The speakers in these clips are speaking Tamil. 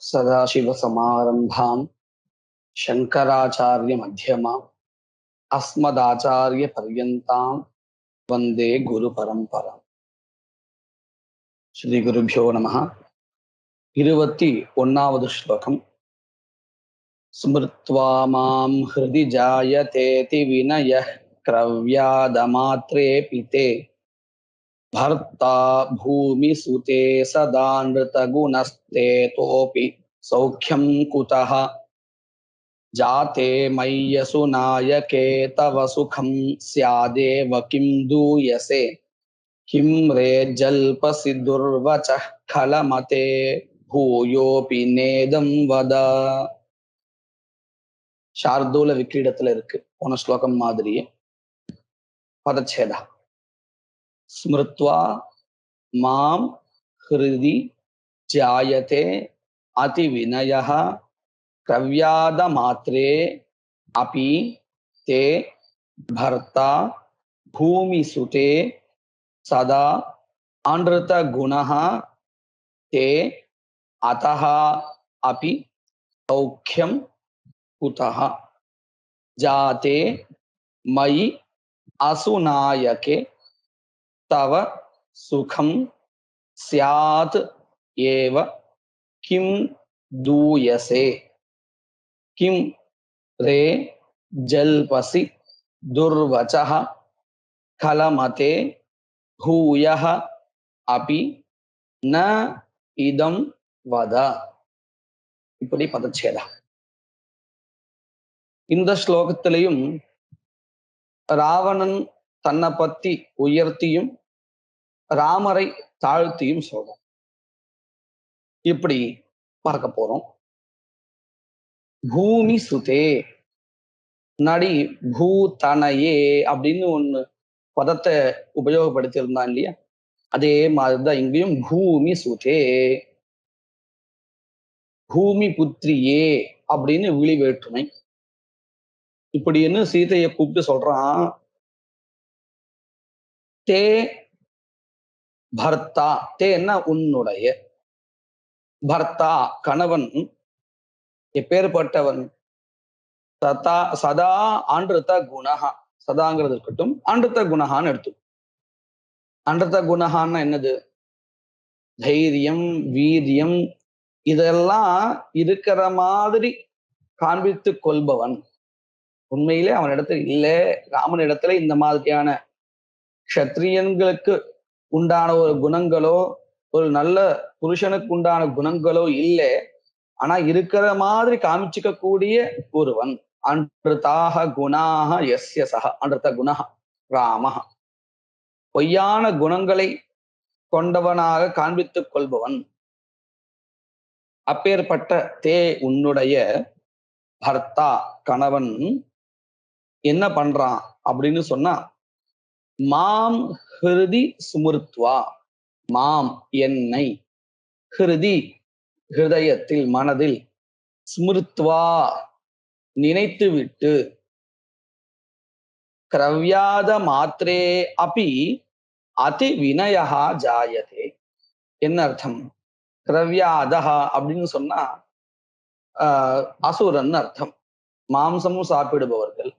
सदाशिवसमारम्भां शङ्कराचार्यमध्यमाम् अस्मदाचार्यपर्यन्तां वन्दे गुरुपरम्पराम्. श्रीगुरुभ्यो नमः. 21வது श्लोकम्. स्मृत्वा मां हृदि जायतेति विनयः क्रव्यादमात्रेऽपि ते भर्ता भूमिसुते सदा नृतगुणस्तेतोऽपि सौख्यं कुतः जाते मय्यसु नायके तव सुखं स्यादेव किं दूयसे किं रे जल्पसि दुर्वचः खलमते भूयोऽपि नेदं वद. शार्दूल विक्रीडத்துல இருக்கு. போன ஸ்லோகம் மாதிரியே பதச்சேதா. ஸ்மிருத்வா மாம் ஹிருதி ஜாயதே அதி வினயः क्रव्याद मात्रे अपि ते भर्ता भूमि सुते सदा अनृत गुणः ते अतः अपि सौख्यं कुतः जाते मयि असुनायके तव सुखं स्यात् एव किं दूयसे किं रे जल्पसि दुर्वचः खलमते भूयः अपि न इदं वद. இப்படி பதச்சேதா. இந்த ஸ்லோகத்திலையும் ராவணன் தன்னை பத்தி உயர்த்தியும் ராமரை தாழ்த்தியும் சொல்றான். இப்படி பார்க்க போறோம். பூமி சுதே நடி பூதனையே அப்படின்னு ஒண்ணு பதத்தை உபயோகப்படுத்தி இருந்தான் இல்லையா, அதே மாதிரிதான் இங்கேயும் பூமி சுதே பூமி புத்திரியே அப்படின்னு விழி வேற்றுமை. இப்படின்னு சீதையை கூப்பிட்டு சொல்றான். தே பர்த்தா, தே என்ன உன்னுடைய, பர்த்தா கணவன், எப்பேற்பட்டவன், சதா சதா ஆண்டிருத்த குணஹா, சதாங்கிறது இருக்கட்டும், ஆண்டிருத்த குணஹான்னு எடுத்து. ஆண்டிருத்த குணஹான்னா என்னது? தைரியம், வீரியம், இதெல்லாம் இருக்கிற மாதிரி காண்பித்து கொள்பவன். உண்மையிலே அவன் இடத்துல இல்ல, ராமன் இடத்துல இந்த மாதிரியான க்ஷத்ரியன்களுக்கு உண்டான ஒரு குணங்களோ, ஒரு நல்ல புருஷனுக்கு உண்டான குணங்களோ இல்லை. ஆனா இருக்கிற மாதிரி காமிச்சுக்க கூடிய ஒருவன். அன்றுதாக குணாக யஸ்ய சஹ, அன்றுத குணஹ ராமஹ, பொய்யான குணங்களை கொண்டவனாக காண்பித்துக் கொள்பவன். அப்பேற்பட்ட தே உன்னுடைய பர்த்தா கணவன் என்ன பண்றான் அப்படின்னு சொன்னா, மாம் ஹிருதி சுமிருத்வா, மாம் என்னை, ஹிருதி ஹிருதயத்தில் மனதில், ஸ்மிருத்வா நினைத்து விட்டு, க்ரவ்யாத மாத்ரே அபி அதி வினயஹா ஜாயதே. என்ன அர்த்தம்? க்ரவ்யாதஹா அப்படின்னு சொன்னா அசுரன் அர்த்தம். மாம்சமும் சாப்பிடுபவர்கள்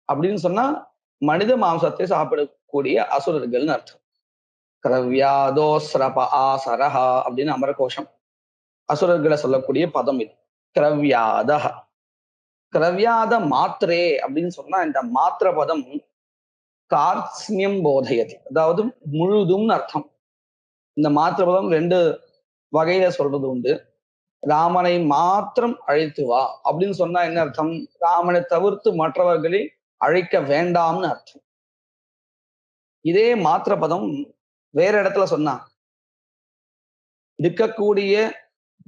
அப்படின்னு சொன்னா மனித மாம்சத்தை சாப்பிடக்கூடிய அசுரர்கள்னு அர்த்தம். க்ரவ்யாதோ ஸ்ரப ஆசரஹா அப்படின்னு அமரகோஷம் அசுரர்களை சொல்லக்கூடிய பதம் இது. க்ரவ்யாதஹ, க்ரவ்யாத மாத்திரே அப்படின்னு சொன்னா இந்த மாத்திர பதம் கார்த்ஸ்யம் போதயதி, அதாவது முழுதும்னு அர்த்தம். இந்த மாத்திர பதம் ரெண்டு வகையில சொல்றது உண்டு. ராமனை மாத்திரம் அழைத்து வா அப்படின்னு சொன்னா என்ன அர்த்தம்? ராமனை தவிர்த்து மற்றவர்களை அழைக்க வேண்டாம்னு அர்த்தம். இதே மாத்திர பதம் வேற இடத்துல சொன்னா, இருக்கக்கூடிய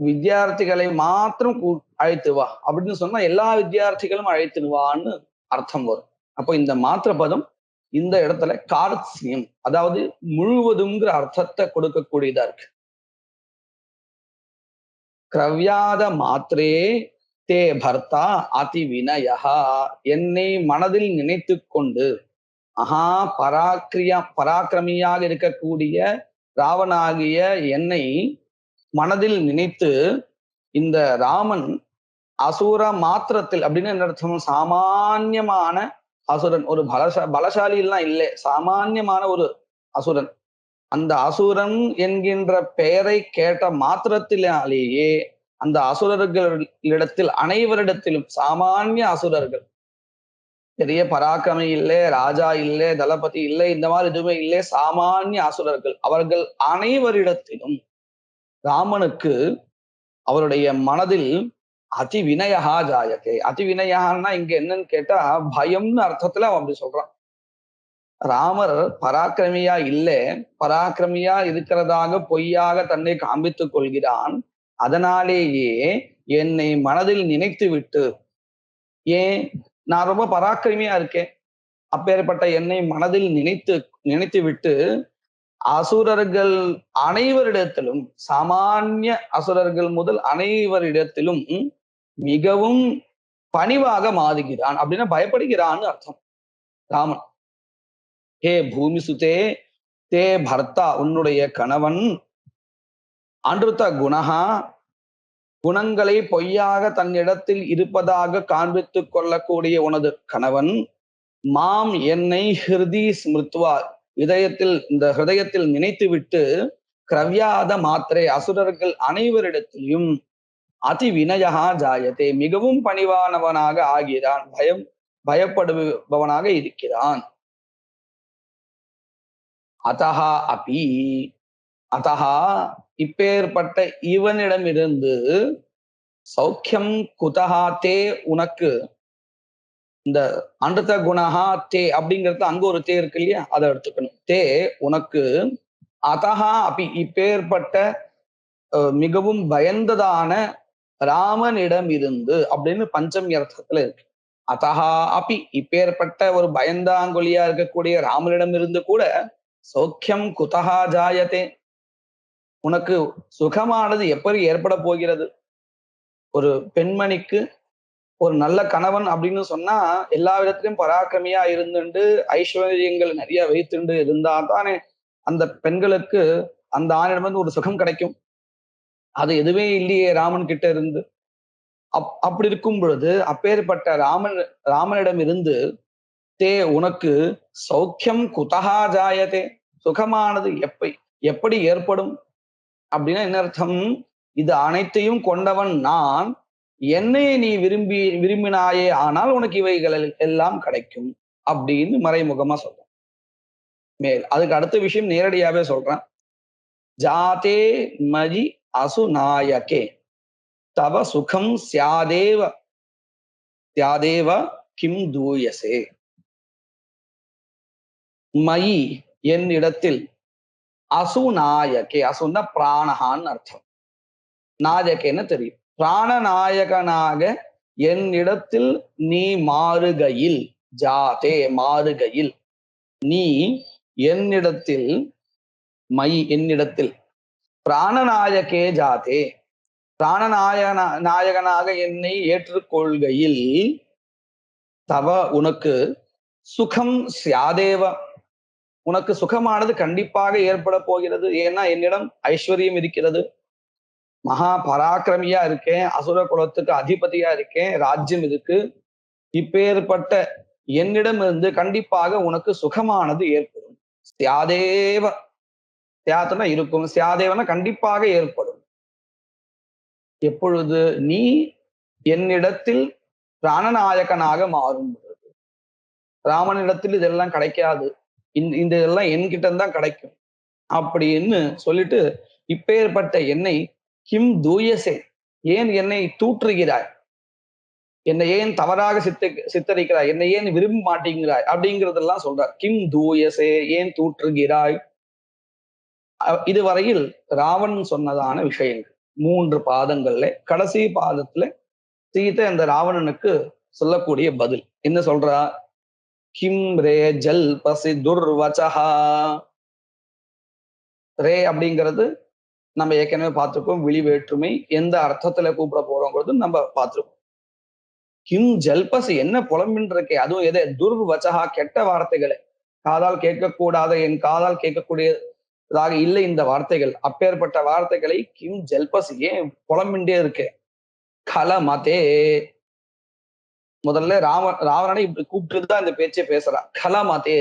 வித்தியார்த்திகளை மாத்திரம் அழைத்து வா அப்படின்னு சொன்னா எல்லா வித்தியார்த்திகளும் அழைத்துடுவான்னு அர்த்தம் வரும். அப்போ இந்த மாத்திர பதம் இந்த இடத்துல கார்த்ஸ்யம், அதாவது முழுவதுங்கிற அர்த்தத்தை கொடுக்கக்கூடியதா இருக்கு. க்ரவ்யாத மாத்ரே தே பர்த்தா அதி வினயஹா, என்னை மனதில் நினைத்து கொண்டு, மகா பராக்கிரமியாக இருக்கக்கூடிய ராவனாகிய என்னை மனதில் நினைத்து இந்த ராமன் அசுர மாத்திரத்தில் அப்படின்னு என்ன அர்த்தம்? சாமான்யமான அசுரன், ஒரு பலசாலி எல்லாம் இல்லை, சாமான்யமான ஒரு அசுரன். அந்த அசுரன் என்கின்ற பெயரை கேட்ட மாத்திரத்திலேயே அந்த அசுரர்களிடத்தில் அனைவரிடத்திலும் சாமானிய அசுரர்கள், பெரிய பராக்கிரமி இல்லை, ராஜா இல்லை, தளபதி இல்லை, இந்த மாதிரி எதுவுமே இல்லை, சாமானிய அசுரர்கள் அவர்கள் அனைவரிடத்திலும் ராமனுக்கு அவருடைய மனதில் அதி வினயகா ஜாயதே. அதி வினயகான்னா இங்க என்னன்னு கேட்டா பயம்னு அர்த்தத்துல அவன் அப்படி சொல்றான். ராமர் பராக்கிரமியா இல்லை, பராக்கிரமியா இருக்கிறதாக பொய்யாக தன்னை காண்பித்துக் கொள்கிறான். அதனாலேயே என்னை மனதில் நினைத்து விட்டு, ஏன் நான் ரொம்ப பராக்கிரமியா இருக்கேன், அப்பேற்பட்ட என்னை மனதில் நினைத்து விட்டு அசுரர்கள் அனைவரிடத்திலும், சாமானிய அசுரர்கள் முதல் அனைவரிடத்திலும் மிகவும் பணிவாக மாறுகிறான். அப்படின்னா பயப்படுகிறான்னு அர்த்தம். ராமன், ஹே பூமி சுதே தே பர்த்தா, உன்னுடைய கணவன், அன்றுத்த குணகா, குணங்களை பொய்யாக தன்னிடத்தில் இருப்பதாக காண்பித்துக் கொள்ளக்கூடிய உனது கணவன், மாம் என்னை ஹிருதி ஸ்மிருத்வா, இந்த ஹிருதயத்தில் நினைத்து விட்டு, கிரவ்யாத மாத்திரை அசுரர்கள் அனைவரிடத்திலும் அதி வினயகா ஜாயதே, மிகவும் பணிவானவனாக ஆகிறான், பயப்படுபவனாக இருக்கிறான். அதஹா அபி, அதஹா இப்பேற்பட்ட இவனிடமிருந்து, சௌக்கியம் குதஹா தே, உனக்கு இந்த அன்றுத குணஹா தே அப்படிங்கிறது அங்க ஒரு தே இருக்கு இல்லையா, அதை எடுத்துக்கணும். தே உனக்கு, அதஹா அபி இப்பேற்பட்ட மிகவும் பயந்ததான ராமனிடம் இருந்து அப்படின்னு பஞ்சமி அர்த்தத்துல இருக்கு. அதஹா அபி இப்பேற்பட்ட ஒரு பயந்தாங்கொலியா இருக்கக்கூடிய ராமனிடம் இருந்து கூட, சௌக்கியம் குதஹா ஜாயதே, உனக்கு சுகமானது எப்படி ஏற்பட போகிறது? ஒரு பெண்மணிக்கு ஒரு நல்ல கணவன் அப்படின்னு சொன்னா எல்லா விதத்திலும் பராக்கிரமியா இருந்துண்டு ஐஸ்வர்யங்கள் நிறைய வைத்துண்டு இருந்தா தானே அந்த பெண்களுக்கு அந்த ஆணிடம் ஒரு சுகம் கிடைக்கும். அது எதுவே இல்லையே ராமன் கிட்ட இருந்து. அப்படி இருக்கும் பொழுது அப்பேற்பட்ட ராமனிடம் இருந்து, தே உனக்கு சௌக்கியம் குதஹா ஜாயதே, சுகமானது எப்படி ஏற்படும் அப்படின்னா என்ன அர்த்தம்? இது அனைத்தையும் கொண்டவன் நான், என்னை நீ விரும்பினாயே ஆனால் உனக்கு இவைகள் எல்லாம் கிடைக்கும் அப்படின்னு மறைமுகமா சொல்றேன். அதுக்கு அடுத்த விஷயம் நேரடியாவே சொல்றேன். ஜாதே மஜி அசுநாயகே தவ சுகம் சியாதேவ கிம் தூயசே. மயி என்னிடத்தில், அசுநாயகே, அசுன்னா பிராணஹான்னு அர்த்தம், நாயகேன்னு தெரியும், பிராணநாயகனாக என்னிடத்தில் நீ மாறுகையில், ஜாதே மாறுகையில், நீ என்னிடத்தில், மயி என்னிடத்தில், பிராணநாயகே ஜாதே நாயகனாக என்னை ஏற்றுக்கொள்கையில், தவ உனக்கு, சுகம் சியாதேவ உனக்கு சுகமானது கண்டிப்பாக ஏற்பட போகிறது. ஏன்னா என்னிடம் ஐஸ்வர்யம் இருக்கிறது, மகா பராக்கிரமியா இருக்கேன், அசுர குலத்துக்கு அதிபதியா இருக்கேன், ராஜ்யம் இருக்கு. இப்பேற்பட்ட என்னிடம் இருந்து கண்டிப்பாக உனக்கு சுகமானது ஏற்படும். சியாதேவ, சியாத்துனா இருக்கும், சியாதேவனா கண்டிப்பாக ஏற்படும். எப்பொழுது? நீ என்னிடத்தில் பிராணநாயகனாக மாறும் பொழுது. ராமனிடத்தில் இதெல்லாம் கிடைக்காது, இந்த இதெல்லாம் என்கிட்ட தான் கிடைக்கும் அப்படின்னு சொல்லிட்டு, இப்பேற்பட்ட என்னை கிம் தூயசே, ஏன் என்னை தூற்றுகிறாய், என்னை ஏன் தவறாக சித்தரிக்கிறாய், என்னை ஏன் விரும்ப மாட்டேங்கிறாய் அப்படிங்கிறதெல்லாம் சொல்றார். கிம் தூயசே, ஏன் தூற்றுகிறாய். இதுவரையில் ராவன் சொன்னதான விஷயங்கள் 3 பாதங்கள்ல கடைசி பாதத்துல சீதை அந்த ராவணனுக்கு சொல்லக்கூடிய பதில் என்ன சொல்றா? கிம் ரே ஜல் பசி துர்வச்சஹா. ரே அப்படிங்கிறது நம்ம ஏற்கனவே பார்த்திருக்கோம், விழி வேற்றுமை, எந்த அர்த்தத்துல கூப்பிட போறோங்கிறது நம்ம பார்த்திருக்கோம். கிம் ஜல்பசி, என்ன புலம்பின் இருக்கே, அதுவும் எதை? துர்வச்சஹா, கெட்ட வார்த்தைகளை, காதால் கேட்கக்கூடாத, என் காதால் கேட்கக்கூடியதாக இல்லை இந்த வார்த்தைகள், அப்பேற்பட்ட வார்த்தைகளை கிம் ஜல்பசி, ஏன் புலம்பின்றே இருக்கே கலமதே. முதல்ல ராவணனை இப்படி கூப்பிட்டு தான் இந்த பேச்சை பேசுறான். கலமதே,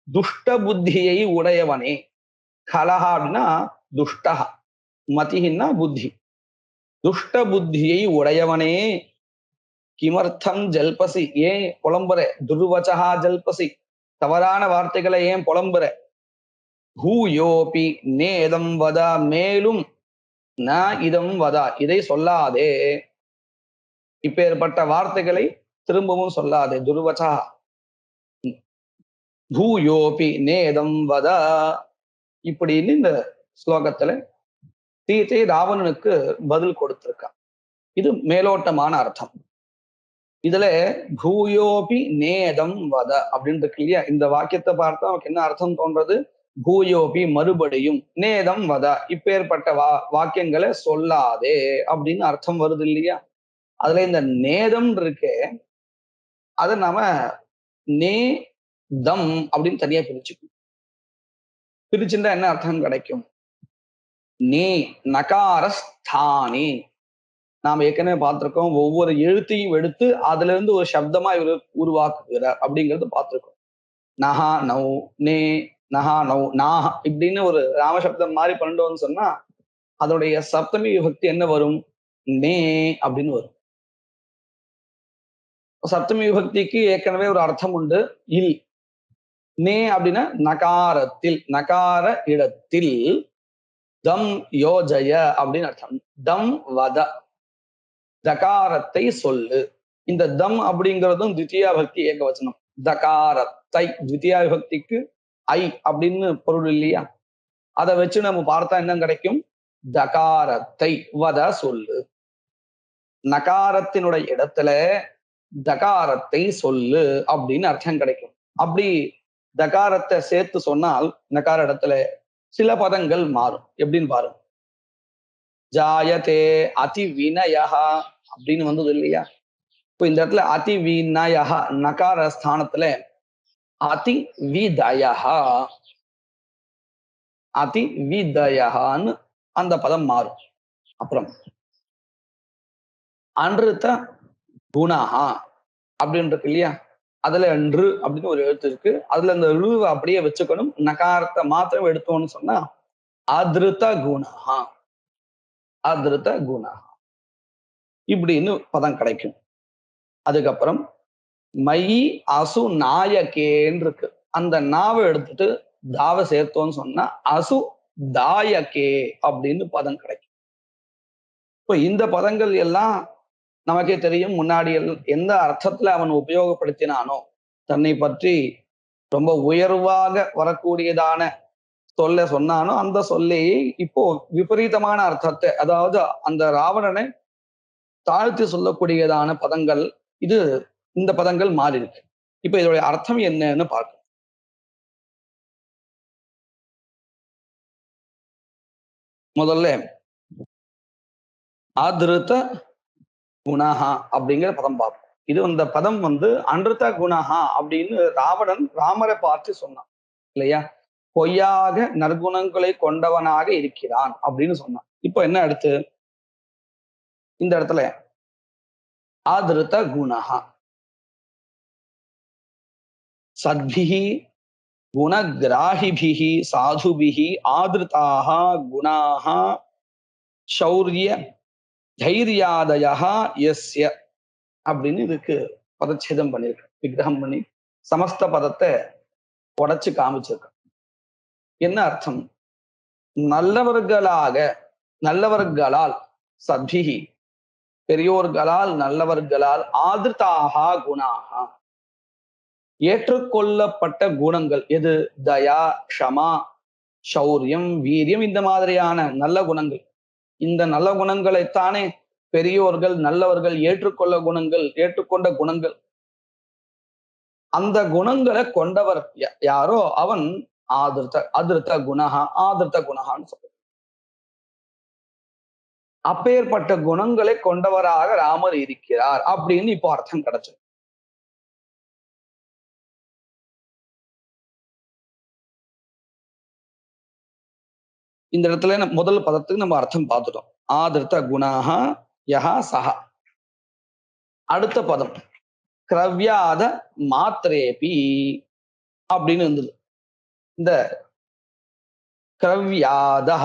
துஷ்ட புத்தியை உடையவனே. கலஹா அப்படின்னா துஷ்டஹா, மதிஹின்னா புத்தி. துஷ்ட புத்தியை உடையவனே, கிமர்த்தம் ஜல்பசி, ஏன் புலம்புற? துர்வச்சகா ஜல்பசி, தவறான வார்த்தைகளை ஏன் புலம்புற? பூயோபி நேதம் வத, மேலும் ந இதம் வத, இதை சொல்லாதே. இப்பேற்பட்ட வார்த்தைகளை திரும்பவும் சொல்லாதே. துர்வச்சா. பூயோபி நேதம் வத, இப்படின்னு இந்த ஸ்லோகத்துல சீதை ராவணனுக்கு பதில் கொடுத்திருக்கான். இது மேலோட்டமான அர்த்தம். இதுல பூயோபி நேதம் வத அப்படின்னு இருக்கு இல்லையா? இந்த வாக்கியத்தை பார்த்தா நமக்கு என்ன அர்த்தம் தோன்றது? பூயோபி மறுபடியும், நேதம் வத இப்பேற்பட்ட வாக்கியங்களை சொல்லாதே அப்படின்னு அர்த்தம் வருது இல்லையா? அதுல இந்த நேதம் இருக்கு, அதை நாம நே தம் அப்படின்னு தனியா பிரிச்சுக்கணும். பிரிச்சுட்டா என்ன அர்த்தம் கிடைக்கும்? நே நகாரஸ்தானே. நாம ஏற்கனவே பார்த்திருக்கோம், ஒவ்வொரு எழுத்தையும் எடுத்து அதுல இருந்து ஒரு சப்தமா இவர் உருவாக்குகிறார் அப்படிங்கிறது பார்த்திருக்கோம். நஹா நௌ, நே நஹா நௌ, நாஹ் இப்படின்னு ஒரு ராமசப்தம் மாதிரி பண்ணிட்டோம்னு சொன்னா அதோடைய சப்தமி விபக்தி என்ன வரும்? நே அப்படின்னு வரும். சப்தமி விபக்திக்கு ஏற்கனவே ஒரு அர்த்தம் உண்டு, இல். நே அப்படின்னா நகாரத்தில், நகார இடத்தில். தம் யோஜய அப்படின்னு அர்த்தம். தம் வத, தகாரத்தை சொல்லு. இந்த தம் அப்படிங்கிறதும் தித்தியா பக்தி ஏகவச்சனம். தகாரத்தை தித்தியா விபக்திக்கு ஐ அப்படின்னு பொருள் இல்லையா? அதை வச்சு நம்ம பார்த்தா என்ன கிடைக்கும்? தகாரத்தை வத சொல்லு. நகாரத்தினுடைய இடத்துல தகாரத்தை சொல்லு அப்படின்னு அர்த்தம் கிடைக்கும். அப்படி தகாரத்தை சேர்த்து சொன்னால் நகார இடத்துல சில பதங்கள் மாறும். எப்படின்னு பாருங்க. ஜாயதே அதி வினயஹா அப்படின்னு வந்தது இல்லையா? இப்போ இந்த இடத்துல அதி வினயஹா நகார ஸ்தானத்துல அதி விதயஹா, அதி விதயஹான்னு அந்த பதம் மாறும். அப்புறம் அன்றுத்த குணஹா அப்படின்னு இருக்கு இல்லையா? அதுல ன்று அப்படின்னு ஒரு எழுத்து இருக்கு. அதுல அந்த ருவை அப்படியே வச்சுக்கணும். நகாரத்தை மாத்திரம் எடுத்தோம்னு சொன்னா அதிருத்த குணஹா, அதிருத்த குணஹா இப்படின்னு பதம் கிடைக்கும். அதுக்கப்புறம் மயி அசு நாயகேன்னு இருக்கு. அந்த நாவை எடுத்துட்டு தாவை சேர்த்தோன்னு சொன்னா அசு தாயகே அப்படின்னு பதம் கிடைக்கும். இப்போ இந்த பதங்கள் எல்லாம் நமக்கே தெரியும். முன்னாடி எந்த அர்த்தத்துல அவன் உபயோகப்படுத்தினானோ, தன்னை பற்றி ரொம்ப உயர்வாக வரக்கூடியதான சொல்ல சொன்னானோ அந்த சொல்லையே இப்போ விபரீதமான அர்த்தத்தை, அதாவது அந்த ராவணனை தாழ்த்தி சொல்லக்கூடியதான பதங்கள், இது இந்த பதங்கள் மாறி இருக்கு. இப்ப இதோடைய அர்த்தம் என்னன்னு பார்க்கணும். முதல்ல அதிருத்த குணஹா அப்படிங்கிற பதம் பார்ப்போம். இது இந்த பதம் அன்ருத்த குணஹா அப்படின்னு ராவணன் ராமரை பார்த்து சொன்னான் இல்லையா? பொய்யாக நற்குணங்களை கொண்டவனாக இருக்கிறான் அப்படின்னு சொன்னான். இப்போ என்ன அடுத்து இந்த இடத்துல ஆதிருத்த குணஹா சத்பிஹி குணகிராஹிபிஹி சாதுபிஹி ஆதிருதாக குணாக சௌரிய தைரியாதயா யஸ்ய அப்படின்னு இதுக்கு பதச்சேதம் பண்ணியிருக்கு. விக்கிரகம் பண்ணி சமஸ்த பதத்தை உடைச்சு காமிச்சிருக்க. என்ன அர்த்தம்? நல்லவர்களாக, நல்லவர்களால், சத்பிஹி பெரியோர்களால், நல்லவர்களால், ஆதிர்தாகா குணாகா ஏற்றுக்கொள்ளப்பட்ட குணங்கள் எது? தயா, க்ஷமா, சௌரியம், வீரியம், இந்த மாதிரியான நல்ல குணங்கள். இந்த நல்ல குணங்களைத்தானே பெரியோர்கள், நல்லவர்கள் ஏற்றுக்கொண்ட குணங்கள். அந்த குணங்களை கொண்டவர் யாரோ அவன் அதிருத்த குணஹா, ஆதிர்த்த குணஹான்னு சொல்ற. அப்பேற்பட்ட குணங்களை கொண்டவராக ராமர் இருக்கிறார் அப்படின்னு இப்போ அர்த்தம் கிடைச்சது. இந்த இடத்துல முதல் பதத்துக்கு நம்ம அர்த்தம் பார்த்துட்டோம். ஆதிர்த்த குணஹா யஹா சஹா. அடுத்த பதம் கிரவ்யாத மாத்திரேபி அப்படின்னு இருந்தது. இந்த கிரவ்யாதா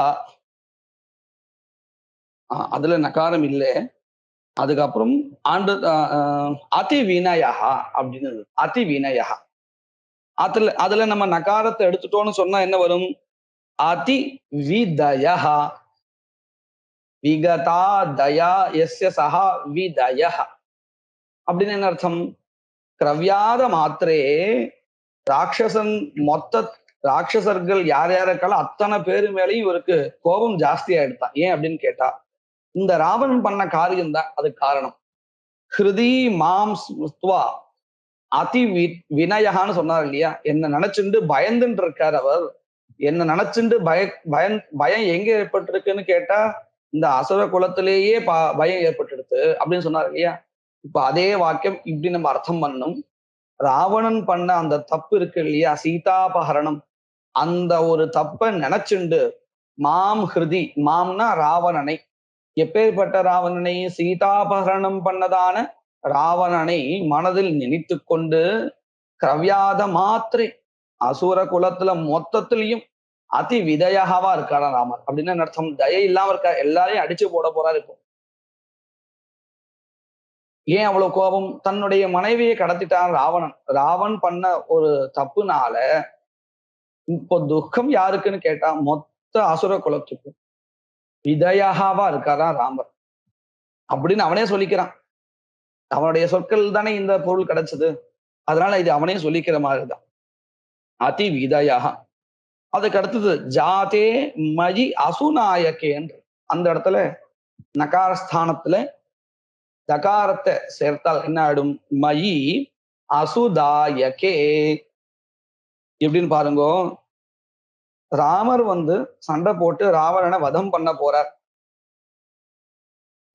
அதுல நகாரம் இல்லை. அதுக்கப்புறம் ஆண்டு அதி வினயா அப்படின்னு இருந்தது. அதி வினயா அதுல நம்ம நகாரத்தை எடுத்துட்டோம்னு சொன்னா என்ன வரும்? அதி விதயா விகதா தயா எஸ்ய சஹா விதயா அப்படின்னு என்ன அர்த்தம்? கிரவ்யாத மாத்திரே ராட்சசன் மொத்த ராட்சசர்கள் யார் யாருக்கெல்லாம் அத்தனை பேரு மேலேயும் இவருக்கு கோபம் ஜாஸ்தியா எடுத்தான். ஏன் அப்படின்னு கேட்டா இந்த ராவணன் பண்ண காரியம் தான் அது காரணம். ஹிருதி மாம் ஸ்மிருத்வா அதி வினயகான்னு சொன்னார் இல்லையா? என்ன நினைச்சுண்டு பயந்துட்டு இருக்கார் அவர். என்ன நினைச்சுண்டு பயம் எங்க ஏற்பட்டிருக்குன்னு கேட்டா இந்த அசுர குலத்திலேயே பயம் ஏற்பட்டுடுது அப்படின்னு சொன்னார் இல்லையா? இப்ப அதே வாக்கியம் இப்படி நம்ம அர்த்தம் பண்ணணும். ராவணன் பண்ண அந்த தப்பு இருக்கு இல்லையா? சீதாபகரணம். அந்த ஒரு தப்பை நினைச்சுண்டு மாம் ஹிருதி, மாம்னா ராவணனை, எப்பேற்பட்ட ராவணனை? சீதாபகரணம் பண்ணதான ராவணனை மனதில் நினைத்து கொண்டு கிரவ்யாத மாத்திரை அசுர குலத்துல மொத்தத்திலையும் அதி விதயாவா இருக்காரா ராமர். அப்படின்னு அர்த்தம்? தயை இல்லாம இருக்கா, எல்லாரையும் அடிச்சு போட போறாரு. இப்போ ஏன் அவ்வளவு கோபம்? தன்னுடைய மனைவியை கடத்திட்டான் ராவணன். ராவன் பண்ண ஒரு தப்புனால இப்போ துக்கம் யாருக்குன்னு கேட்டா மொத்த அசுர குலத்துக்கும். விதயாவா இருக்காரா ராமர் அப்படின்னு அவனே சொல்லிக்கிறான். அவனுடைய சொற்கள் தானே இந்த பொருள் கிடைச்சது. அதனால இது அவனே சொல்லிக்கிற மாதிரிதான். அதி விதயா. அதுக்கு அடுத்தது ஜாதே மயி அசுநாயகே என்று அந்த இடத்துல நகாரஸ்தானத்துல தகாரத்தை சேர்த்தால் என்ன ஆயிடும்? மயி அசுதாயகே. எப்படின்னு பாருங்க. ராமர் சண்டை போட்டு ராவணனை வதம் பண்ண போறார்.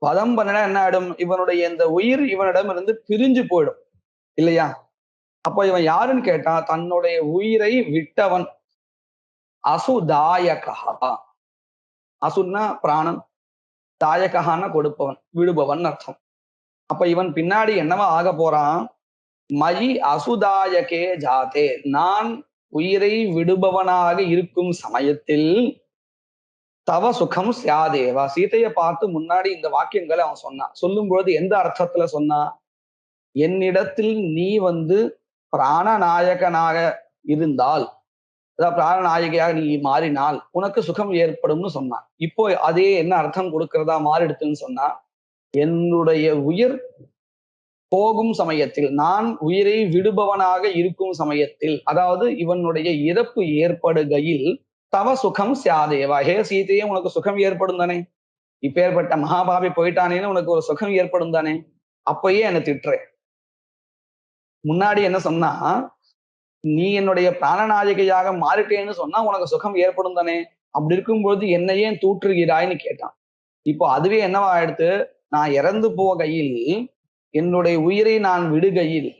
வதம் பண்ணனா என்ன ஆயிடும்? இவனுடைய இந்த உயிர் இவனிடம் இருந்து பிரிஞ்சு போயிடும் இல்லையா? அப்போ இவன் யாருன்னு கேட்டா தன்னுடைய உயிரை விட்டவன். அசுதாயகா. அசுன்னா பிராணன், தாயகான கொடுப்பவன், விடுபவன் அர்த்தம். அப்ப இவன் பின்னாடி என்னவா ஆக போறான்? மயி அசுதாயகே ஜாதே, நான் உயிரை விடுபவனாக இருக்கும் சமயத்தில் தவ சுகம் சியாதேவா. சீதையை பார்த்து முன்னாடி இந்த வாக்கியங்களை அவன் சொன்னான். சொல்லும் பொழுது எந்த அர்த்தத்துல சொன்னா? என்னிடத்தில் நீ பிராணநாயகனாக இருந்தால், அதாவது பிராணநாயகியாக நீ மாறினால் உனக்கு சுகம் ஏற்படும்னு சொன்னான். இப்போ அதே என்ன அர்த்தம் கொடுக்கிறதா மாறிடுத்துன்னு சொன்னா, என்னுடைய உயிர் போகும் சமயத்தில், நான் உயிரை விடுபவனாக இருக்கும் சமயத்தில், அதாவது இவனுடைய இறப்பு ஏற்படுகையில் தவ சுகம் சியாதேவா, ஹே சீதையே உனக்கு சுகம் ஏற்படும் தானே? இப்பேற்பட்ட மகாபாபி போயிட்டானேன்னு உனக்கு ஒரு சுகம் ஏற்படும் தானே? அப்பயே என்னை திட்டுற. முன்னாடி என்ன சொன்னா, நீ என்னுடைய பிராணநாயகியாக மாறிட்டேன்னு சொன்னா உனக்கு சுகம் ஏற்படும் தானே? அப்படி இருக்கும்போது என்னையே தூற்றுகிறாய்ன்னு கேட்டான். இப்போ அதுவே என்னவா ஆயிடுத்து? நான் இறந்து போகையில், என்னுடைய உயிரை நான் விடுகையில்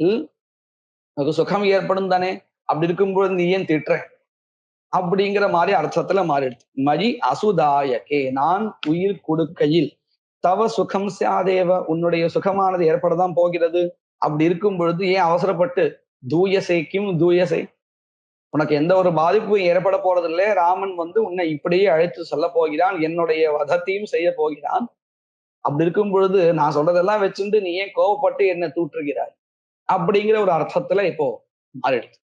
உனக்கு சுகம் ஏற்படும் தானே? அப்படி இருக்கும்போது நீ ஏன் திட்டுற அப்படிங்கிற மாதிரி அர்த்தத்துல மாறிடுச்சு. மயி அசுதாயகே, நான் உயிர் கொடுக்கையில் தவ சுகம் சியாதேவ, உன்னுடைய சுகமானது ஏற்படதான் போகிறது. அப்படி இருக்கும் பொழுது ஏன் அவசரப்பட்டு தூயசைக்கும் தூயசை, உனக்கு எந்த ஒரு பாதிப்பும் ஏற்பட போறதில்லை. ராமன் உன்னை இப்படியே அழைத்து சொல்ல போகிறான், என்னுடைய வதத்தையும் செய்ய போகிறான். அப்படி இருக்கும் பொழுது நான் சொல்றதெல்லாம் வச்சுட்டு நீ ஏன் கோவப்பட்டு என்ன தூற்றுகிறாய் அப்படிங்கிற ஒரு அர்த்தத்துல இப்போ மாறிடுச்சு.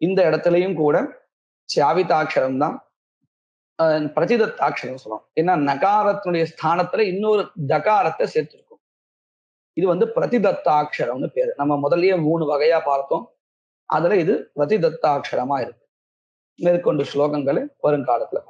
இந்த இடத்துலயும் கூட சாவிதாட்சரம் தான் பிரதிதத்தாட்சரம் சொல்லுவோம். ஏன்னா நகாரத்தினுடைய ஸ்தானத்துல இன்னொரு தகாரத்தை சேர்த்திருக்கும். இது பிரதிதத்தாட்சரம்னு பேரு. நம்ம முதல்லயே 3 வகையா பார்த்தோம். அதுல இது பிரதிதத்தாட்சரமா இருக்கு. மேற்கொண்டு ஸ்லோகங்களை வருங்காலத்துல